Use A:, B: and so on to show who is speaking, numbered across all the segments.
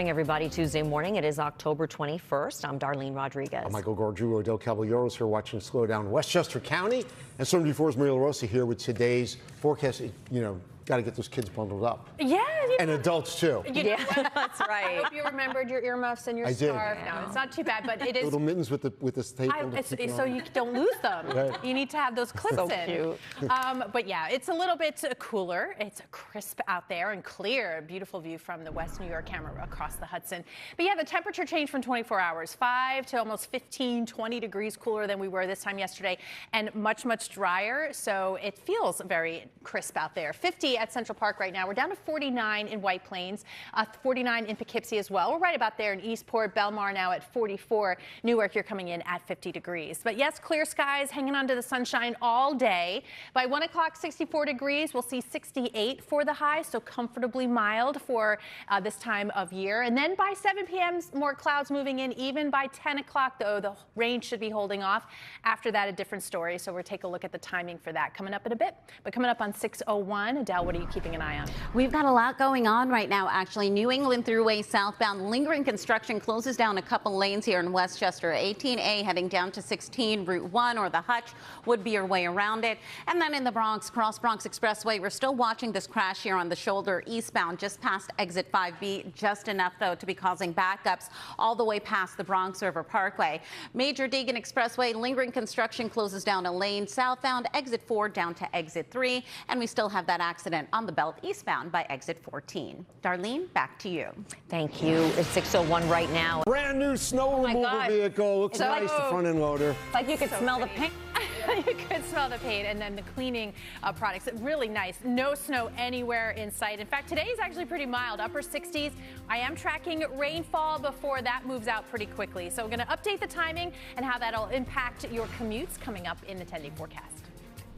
A: Everybody, Tuesday morning. It is October 21st. I'm Darlene Rodriguez.
B: I'm Michael Gargiulo. Adelle Caballero is here watching Slow Down Westchester County. And 74's Maria LaRosa here with today's forecast. Got to get those kids bundled up.
C: Yeah.
B: And adults, too.
C: Yeah,
A: that's right.
C: I hope you remembered your earmuffs and your
B: I
C: scarf.
B: did.
C: No, it's not too bad, but it is.
B: Little mittens with the tape.
C: So you don't lose them.
B: Right.
C: You need to have those clips
A: so
C: in.
A: Cute.
C: But yeah, it's a little bit cooler. It's crisp out there and clear. A beautiful view from the West New York camera across the Hudson. But yeah, the temperature changed from 24 hours, 5 to almost 15, 20 degrees cooler than we were this time yesterday, and much, much drier. So it feels very crisp out there. 50 at Central Park right now. We're down to 49 in White Plains, 49 in Poughkeepsie as well. We're right about there in Eastport. Belmar now at 44. Newark, you're coming in at 50 degrees. But yes, clear skies, hanging on to the sunshine all day. By 1 o'clock, 64 degrees. We'll see 68 for the high, so comfortably mild for this time of year. And then by 7 p.m., more clouds moving in. Even by 10 o'clock, though, the rain should be holding off. After that, a different story. So we'll take a look at the timing for that coming up in a bit. But coming up on 6:01, Adele, what are you keeping an eye on?
D: We've got a lot going on right now, actually. New England Thruway southbound, lingering construction closes down a couple lanes here in Westchester. 18A heading down to 16, Route 1 or the Hutch would be your way around it. And then in the Bronx, Cross Bronx Expressway, we're still watching this crash here on the shoulder eastbound just past exit 5B. Just enough, though, to be causing backups all the way past the Bronx River Parkway. Major Deegan Expressway, lingering construction closes down a lane southbound, exit 4 down to exit 3. And we still have that accident on the belt eastbound by exit 14. Darlene, back to you.
A: Thank you. It's 6:01 right now.
B: Brand new snow removal vehicle. Looks nice, the front end loader.
A: It's like you could smell the paint.
C: You could smell the paint, and then the cleaning products. Really nice. No snow anywhere in sight. In fact, today is actually pretty mild, upper 60s. I am tracking rainfall before that moves out pretty quickly. So we're going to update the timing and how that'll impact your commutes coming up in the 10-day forecast.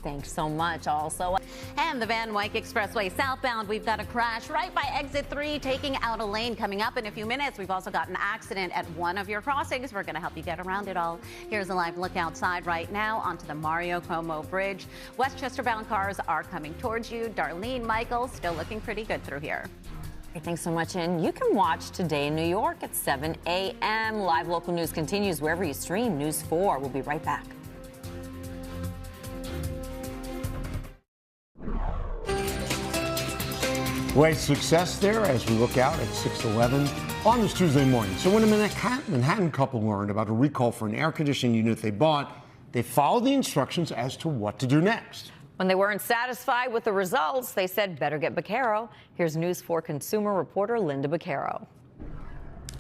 A: Thanks so much. Also,
D: and the Van Wyck Expressway southbound, we've got a crash right by exit 3, taking out a lane. Coming up in a few minutes, we've also got an accident at one of your crossings. We're going to help you get around it all. Here's a live look outside right now onto the Mario Cuomo Bridge. Westchester bound cars are coming towards you. Darlene, Michael, still looking pretty good through here.
A: thanks so much. And you can watch Today in New York at 7 a.m. Live local news continues wherever you stream News 4. We'll be right back.
B: Great success there as we look out at 6:11 on this Tuesday morning. So when a Manhattan couple learned about a recall for an air conditioning unit they bought, they followed the instructions as to what to do next.
A: When they weren't satisfied with the results, they said better get Baccaro. Here's News 4 consumer reporter Linda Baccaro.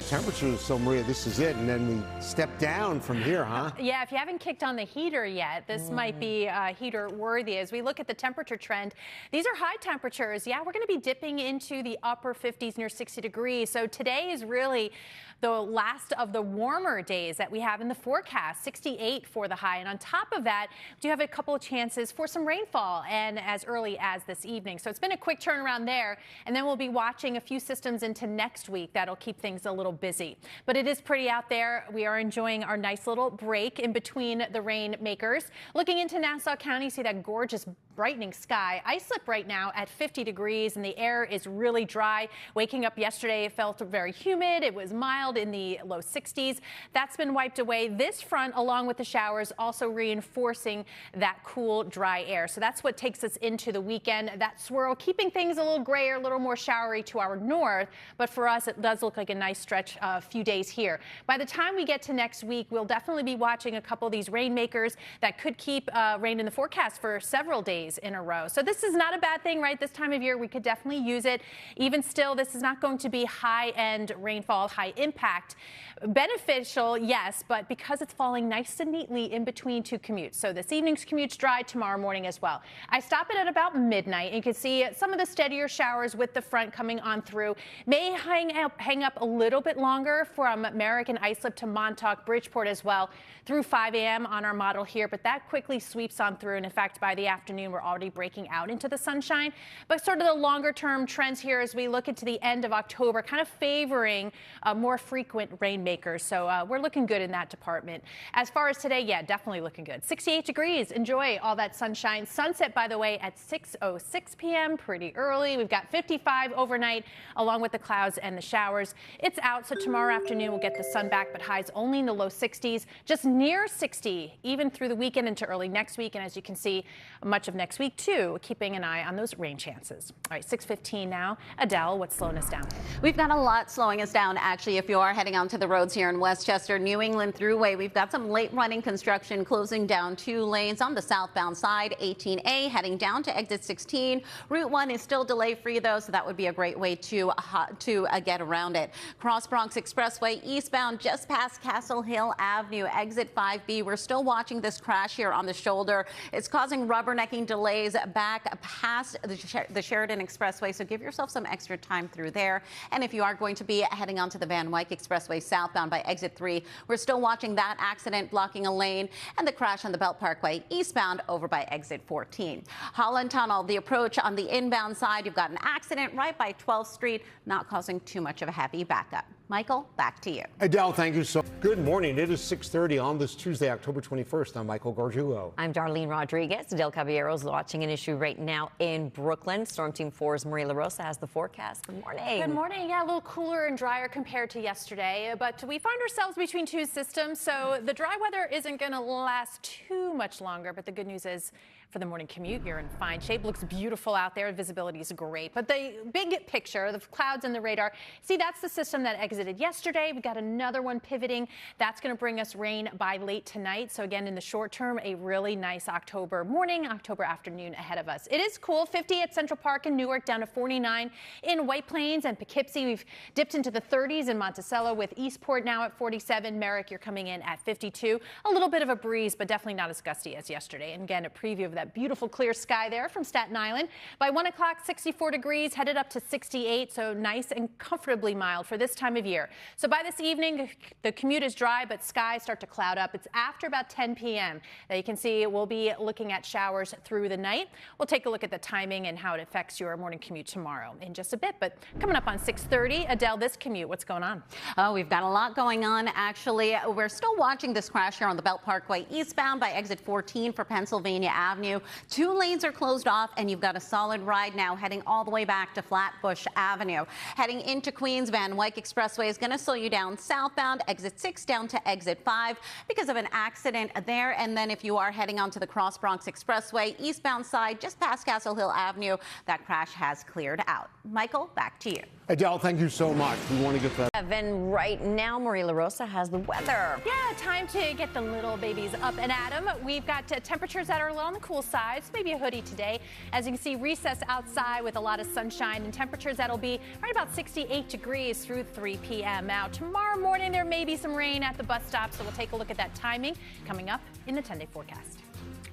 B: Temperature, so Maria, this is it, and then we step down from here, huh?
C: Yeah, if you haven't kicked on the heater yet, this might be heater worthy. As we look at the temperature trend, these are high temperatures. Yeah, we're going to be dipping into the upper 50s near 60 degrees. So today is really the last of the warmer days that we have in the forecast, 68 for the high. And on top of that, we do have a couple of chances for some rainfall and as early as this evening. So it's been a quick turnaround there. And then we'll be watching a few systems into next week. That'll keep things a little busy. But it is pretty out there. We are enjoying our nice little break in between the rain makers. Looking into Nassau County, see that gorgeous brightening sky. Islip right now at 50 degrees and the air is really dry. Waking up yesterday, it felt very humid. It was mild in the low 60s. That's been wiped away. This front, along with the showers, also reinforcing that cool, dry air. So that's what takes us into the weekend. That swirl keeping things a little grayer, a little more showery to our north. But for us, it does look like a nice stretch a few days here. By the time we get to next week, we'll definitely be watching a couple of these rainmakers that could keep rain in the forecast for several days in a row. So this is not a bad thing, right? This time of year, we could definitely use it. Even still, this is not going to be high-end rainfall, high impact. Beneficial, yes, but because it's falling nice and neatly in between two commutes. So this evening's commute's dry, tomorrow morning as well. I stop it at about midnight, and you can see some of the steadier showers with the front coming on through. May hang up a little bit longer from Merrick Islip to Montauk, Bridgeport as well through 5 a.m. on our model here, but that quickly sweeps on through. And in fact, by the afternoon, we're already breaking out into the sunshine. But sort of the longer term trends here as we look into the end of October, kind of favoring more frequent rainmakers. So we're looking good in that department. As far as today, yeah, definitely looking good. 68 degrees. Enjoy all that sunshine. Sunset, by the way, at 6:06 p.m. pretty early. We've got 55 overnight along with the clouds and the showers. It's out, so tomorrow afternoon we'll get the sun back, but highs only in the low 60s, just near 60 even through the weekend into early next week. And as you can see, much of next week too, keeping an eye on those rain chances. All right, 6:15 now. Adele, what's slowing us down?
D: We've got a lot slowing us down, actually, if you are heading onto the roads here in Westchester, New England Thruway. We've got some late running construction closing down 2 lanes on the southbound side. 18A heading down to exit 16. Route 1 is still delay free though, so that would be a great way to get around it. Cross Bronx Expressway eastbound just past Castle Hill Avenue, exit 5B. We're still watching this crash here on the shoulder. It's causing rubbernecking delays back past the Sheridan Expressway, so give yourself some extra time through there. And if you are going to be heading onto the Van Wyck Expressway southbound by exit 3, we're still watching that accident blocking a lane and the crash on the Belt Parkway eastbound over by exit 14. Holland Tunnel, the approach on the inbound side, you've got an accident right by 12th Street, not causing too much of a heavy backup. Michael, back to you.
B: Adele, thank you so much. Good morning. It is 6:30 on this Tuesday, October 21st. I'm Michael Gargiulo.
A: I'm Darlene Rodriguez. Adelle Caballero is watching an issue right now in Brooklyn. Storm Team 4's Maria LaRosa has the forecast. Good morning.
C: Good morning. Yeah, a little cooler and drier compared to yesterday, but we find ourselves between 2 systems, so the dry weather isn't going to last too much longer, but the good news is for the morning commute, you're in fine shape. Looks beautiful out there. Visibility is great. But the big picture, the clouds and the radar, see, that's the system that exited yesterday. We've got another one pivoting. That's going to bring us rain by late tonight. So again, in the short term, a really nice October morning, October afternoon ahead of us. It is cool. 50 at Central Park in Newark, down to 49 in White Plains and Poughkeepsie. We've dipped into the 30s in Monticello with Eastport now at 47. Merrick, you're coming in at 52. A little bit of a breeze, but definitely not as gusty as yesterday. And again, a preview of that beautiful clear sky there from Staten Island. By 1 o'clock, 64 degrees, headed up to 68, so nice and comfortably mild for this time of year. So by this evening, the commute is dry, but skies start to cloud up. It's after about 10 p.m. that you can see we'll be looking at showers through the night. We'll take a look at the timing and how it affects your morning commute tomorrow in just a bit. But coming up on 6:30, Adele, this commute, what's going on?
D: Oh, we've got a lot going on, actually. We're still watching this crash here on the Belt Parkway eastbound by exit 14 for Pennsylvania Avenue. 2 lanes are closed off, and you've got a solid ride now heading all the way back to Flatbush Avenue. Heading into Queens, Van Wyck Expressway is going to slow you down southbound, exit 6 down to exit 5 because of an accident there. And then if you are heading onto the Cross Bronx Expressway eastbound side, just past Castle Hill Avenue, that crash has cleared out. Michael, back to you.
B: Adele, thank you so much. We want to get that.
A: Evan, right now, Maria LaRosa has the weather.
C: Yeah, time to get the little babies up and at 'em. We've got temperatures that are a little on the cool side, so maybe a hoodie today. As you can see, recess outside with a lot of sunshine and temperatures that'll be right about 68 degrees through 3 p.m. Now, tomorrow morning, there may be some rain at the bus stop, so we'll take a look at that timing coming up in the 10-day forecast.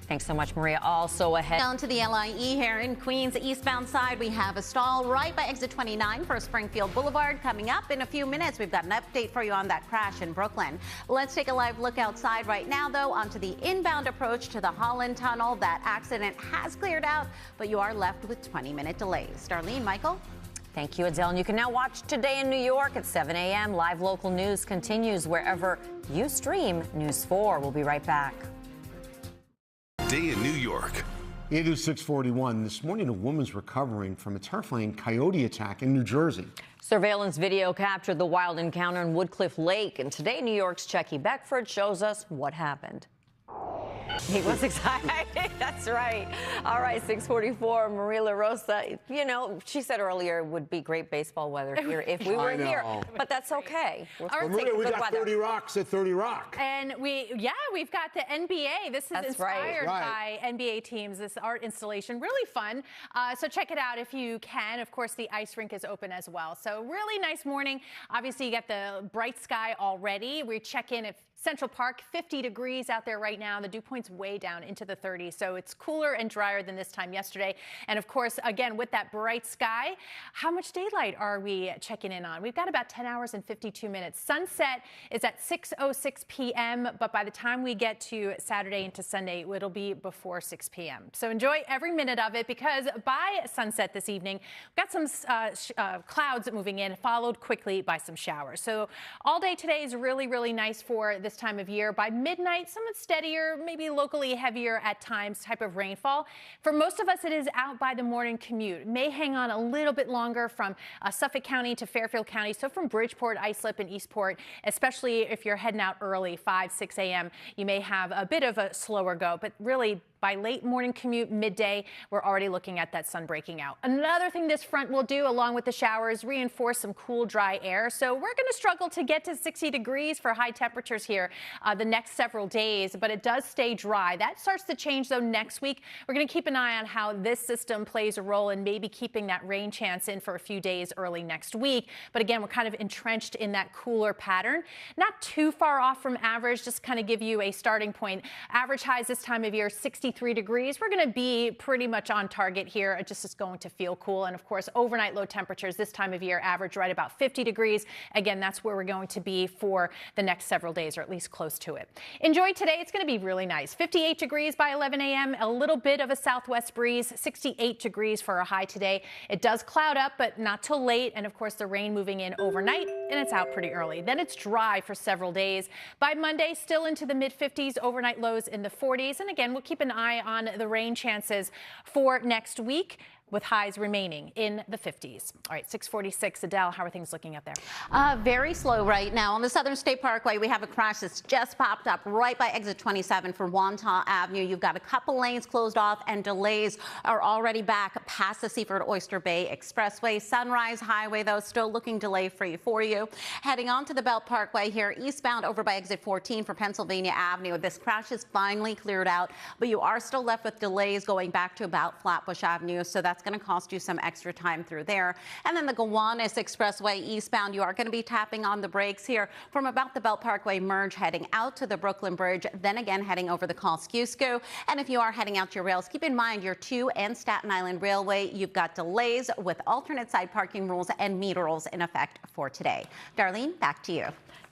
A: Thanks so much, Maria. Also ahead.
D: Down to the LIE here in Queens, eastbound side, we have a stall right by exit 29 for Springfield Boulevard. Coming up in a few minutes, we've got an update for you on that crash in Brooklyn. Let's take a live look outside right now, though, onto the inbound approach to the Holland Tunnel. That accident has cleared out, but you are left with 20-minute delays. Darlene, Michael?
A: Thank you, Adele. And you can now watch Today in New York at 7 a.m. Live local news continues wherever you stream News 4. We'll be right back.
E: Day in New York.
B: It is 6:41. This morning, a woman's recovering from a terrifying coyote attack in New Jersey.
A: Surveillance video captured the wild encounter in Woodcliff Lake. And today, New York's Checky Beckford shows us what happened. He was excited. That's right. All right, 6:44. Maria LaRosa. You know, she said earlier it would be great baseball weather here if we were here, but that's okay.
B: Maria, we got 30 Rocks at 30 Rock.
C: And we've got the NBA. This is inspired by NBA teams. This art installation, really fun. So check it out if you can. Of course, the ice rink is open as well. So really nice morning. Obviously, you got the bright sky already. We check in if Central Park, 50 degrees out there right now. The dew point's way down into the 30s, so it's cooler and drier than this time yesterday. And of course, again, with that bright sky, how much daylight are we checking in on? We've got about 10 hours and 52 minutes. Sunset is at 6:06 p.m., but by the time we get to Saturday into Sunday, it'll be before 6 p.m. So enjoy every minute of it, because by sunset this evening, we've got some clouds moving in, followed quickly by some showers. So all day today is really, really nice for this time of year. By midnight, somewhat steadier, maybe locally heavier at times type of rainfall. For most of us, it is out by the morning commute. It may hang on a little bit longer from Suffolk County to Fairfield County. So from Bridgeport, Islip, and Eastport, especially if you're heading out early, 5, 6 a.m., you may have a bit of a slower go, but really by late morning commute, midday, we're already looking at that sun breaking out. Another thing this front will do, along with the showers, reinforce some cool, dry air. So we're going to struggle to get to 60 degrees for high temperatures here the next several days, but it does stay dry. That starts to change, though, next week. We're going to keep an eye on how this system plays a role in maybe keeping that rain chance in for a few days early next week. But again, we're kind of entrenched in that cooler pattern. Not too far off from average, just kind of give you a starting point. Average highs this time of year, 63 degrees. We're going to be pretty much on target here. It just is going to feel cool. And of course, overnight low temperatures this time of year average right about 50 degrees. Again, that's where we're going to be for the next several days, or at least close to it. Enjoy today. It's going to be really nice. 58 degrees by 11 a.m. A little bit of a southwest breeze. 68 degrees for a high today. It does cloud up, but not till late. And of course, the rain moving in overnight, and it's out pretty early. Then it's dry for several days. By Monday, still into the mid-50s, overnight lows in the 40s. And again, we'll keep an eye on the rain chances for next week, with highs remaining in the 50s. All right, 6:46. Adele, how are things looking up there?
D: Very slow right now. On the Southern State Parkway, we have a crash that's just popped up right by exit 27 for Wantagh Avenue. You've got a couple lanes closed off, and delays are already back past the Seaford Oyster Bay Expressway. Sunrise Highway, though, still looking delay-free for you. Heading on to the Belt Parkway here, eastbound over by exit 14 for Pennsylvania Avenue. This crash is finally cleared out, but you are still left with delays going back to about Flatbush Avenue, so that's going to cost you some extra time through there. And then the Gowanus Expressway eastbound, you are going to be tapping on the brakes here from about the Belt Parkway merge heading out to the Brooklyn Bridge, then again heading over the Kosciuszko. And if you are heading out your rails, keep in mind your 2 and Staten Island Railway, you've got delays with alternate side parking rules and meter rules in effect for today. Darlene, back to you.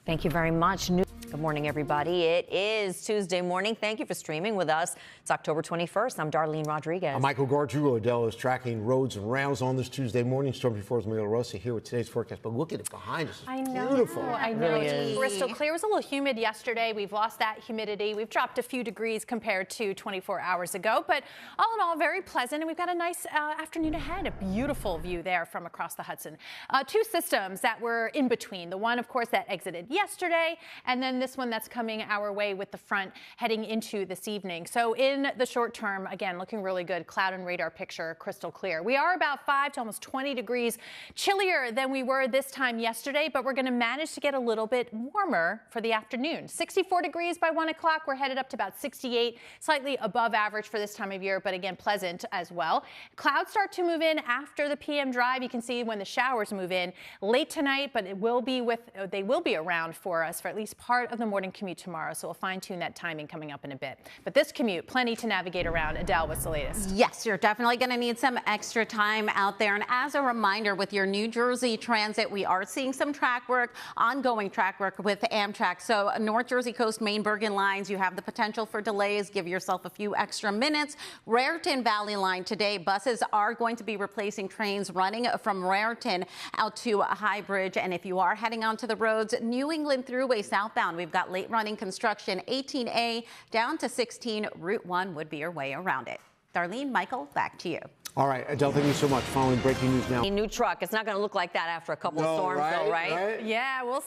A: Thank you very much. Good morning, everybody. It is Tuesday morning. Thank you for streaming with us. It's October 21st. I'm Darlene Rodriguez.
B: I'm Michael Gargiulo. Adele is tracking roads and rails on this Tuesday morning. Storm Before LaRosa here with today's forecast. But look at it behind us. It's
C: I know.
B: Beautiful.
C: I know.
A: Really
C: It's crystal clear. It was a little humid yesterday. We've lost that humidity. We've dropped a few degrees compared to 24 hours ago. But all in all, very pleasant. And we've got a nice afternoon ahead. A beautiful view there from across the Hudson. 2 systems that were in between. The one, of course, that exited yesterday, and then this one that's coming our way with the front heading into this evening. So in the short term, again, looking really good. Cloud and radar picture crystal clear. We are about 5 to almost 20 degrees chillier than we were this time yesterday, but we're going to manage to get a little bit warmer for the afternoon. 64 degrees by 1 o'clock. We're headed up to about 68, slightly above average for this time of year, but again, pleasant as well. Clouds start to move in after the PM drive. You can see when the showers move in late tonight, but they will be around for us for at least part of the morning commute tomorrow, so we'll fine-tune that timing coming up in a bit. But this commute, plenty to navigate around. Adele, what's the latest?
D: Yes, you're definitely going to need some extra time out there. And as a reminder, with your New Jersey Transit, we are seeing some track work, ongoing track work with Amtrak. So North Jersey Coast, Main Bergen lines, you have the potential for delays. Give yourself a few extra minutes. Raritan Valley line today, buses are going to be replacing trains running from Raritan out to High Bridge. And if you are heading onto the roads, New England Thruway southbound, we've got late running construction. 18A down to 16, Route 1 would be your way around it. Darlene, Michael, back to you.
B: All right, Adele, thank you so much. Following breaking news now.
A: A new truck. It's not going to look like that after a couple of storms, though, right?
C: Yeah, we'll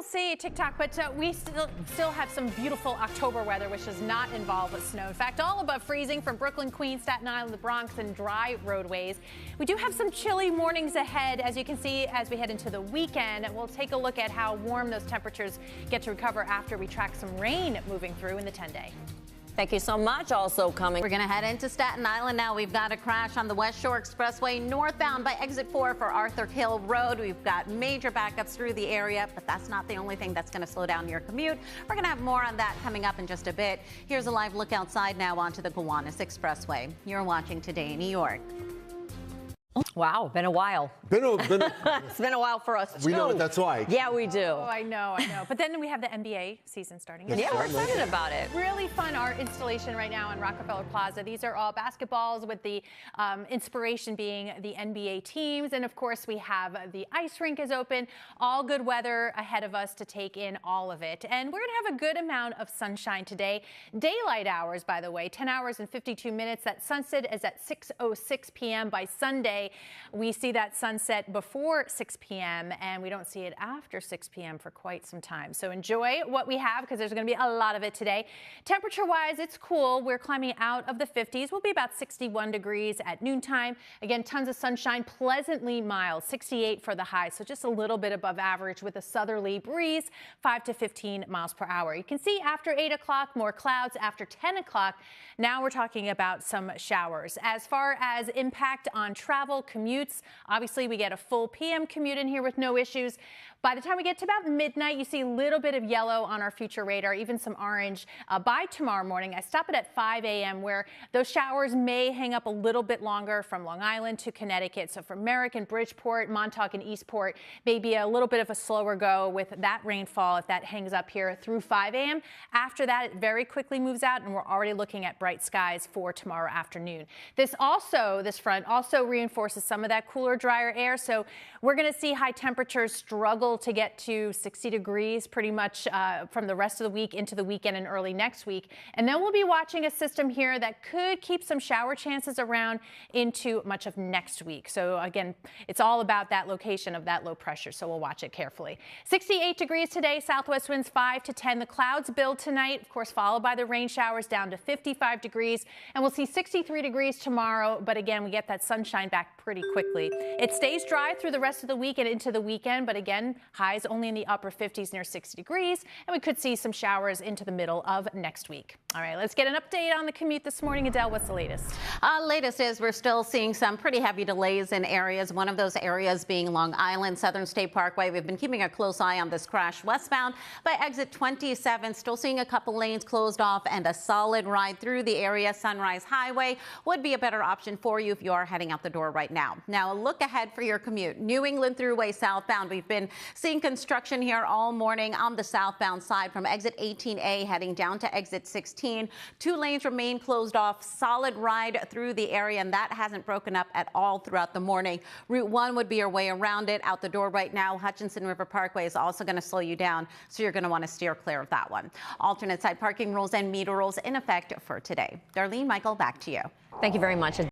C: see, TikTok. But we still have some beautiful October weather, which does not involve snow. In fact, all above freezing from Brooklyn, Queens, Staten Island, the Bronx, and dry roadways. We do have some chilly mornings ahead, as you can see, as we head into the weekend. We'll take a look at how warm those temperatures get to recover after we track some rain moving through in the 10-day.
A: Thank you so much. Also coming.
D: We're going to head into Staten Island now. We've got a crash on the West Shore Expressway northbound by exit 4 for Arthur Hill Road. We've got major backups through the area, but that's not the only thing that's going to slow down your commute. We're going to have more on that coming up in just a bit. Here's a live look outside now onto the Gowanus Expressway. You're watching Today in New York.
A: Wow, been a while. It's been a while for us, too.
B: We know what that's like.
A: Yeah, we do.
C: Oh, I know. But then we have the NBA season starting.
A: Yeah, we're excited about it.
C: Really fun art installation right now in Rockefeller Plaza. These are all basketballs with the inspiration being the NBA teams. And of course, we have the ice rink is open. All good weather ahead of us to take in all of it. And we're going to have a good amount of sunshine today. Daylight hours, by the way, 10 hours and 52 minutes. That sunset is at 6:06 p.m. by Sunday. We see that sunset before 6 p.m. and we don't see it after 6 p.m. for quite some time. So enjoy what we have because there's going to be a lot of it today. Temperature-wise, it's cool. We're climbing out of the 50s. We'll be about 61 degrees at noontime. Again, tons of sunshine, pleasantly mild, 68 for the high. So just a little bit above average with a southerly breeze, 5 to 15 miles per hour. You can see after 8 o'clock, more clouds. After 10 o'clock, now we're talking about some showers. As far as impact on travel, commutes, obviously we get a full PM commute in here with no issues. By the time we get to about midnight, you see a little bit of yellow on our future radar, even some orange by tomorrow morning. I stop it at 5 a.m. where those showers may hang up a little bit longer from Long Island to Connecticut. So for Merrick and Bridgeport, Montauk and Eastport, maybe a little bit of a slower go with that rainfall if that hangs up here through 5 a.m. After that, it very quickly moves out and we're already looking at bright skies for tomorrow afternoon. This front also reinforces some of that cooler, drier air. So we're going to see high temperatures struggle to get to 60 degrees pretty much from the rest of the week into the weekend and early next week. And then we'll be watching a system here that could keep some shower chances around into much of next week. So again, it's all about that location of that low pressure. So we'll watch it carefully. 68 degrees today, southwest winds 5 to 10. The clouds build tonight, of course, followed by the rain showers down to 55 degrees. And we'll see 63 degrees tomorrow. But again, we get that sunshine back pretty quickly. It stays dry through the rest of the week and into the weekend. But again, highs only in the upper 50s near 60 degrees. And we could see some showers into the middle of next week. All right, let's get an update on the commute this morning. Adele, what's the latest?
D: Latest is we're still seeing some pretty heavy delays in areas. One of those areas being Long Island, Southern State Parkway. We've been keeping a close eye on this crash westbound by exit 27. Still seeing a couple lanes closed off and a solid ride through the area. Sunrise Highway would be a better option for you if you are heading out the door right now. Now, a look ahead for your commute. New England Thruway southbound. We've been seeing construction here all morning on the southbound side from exit 18A heading down to exit 16. 2 lanes remain closed off. Solid ride through the area, and that hasn't broken up at all throughout the morning. Route 1 would be your way around it. Out the door right now, Hutchinson River Parkway is also going to slow you down, so you're going to want to steer clear of that one. Alternate side parking rules and meter rules in effect for today. Darlene, Michael, back to you.
A: Thank you very much.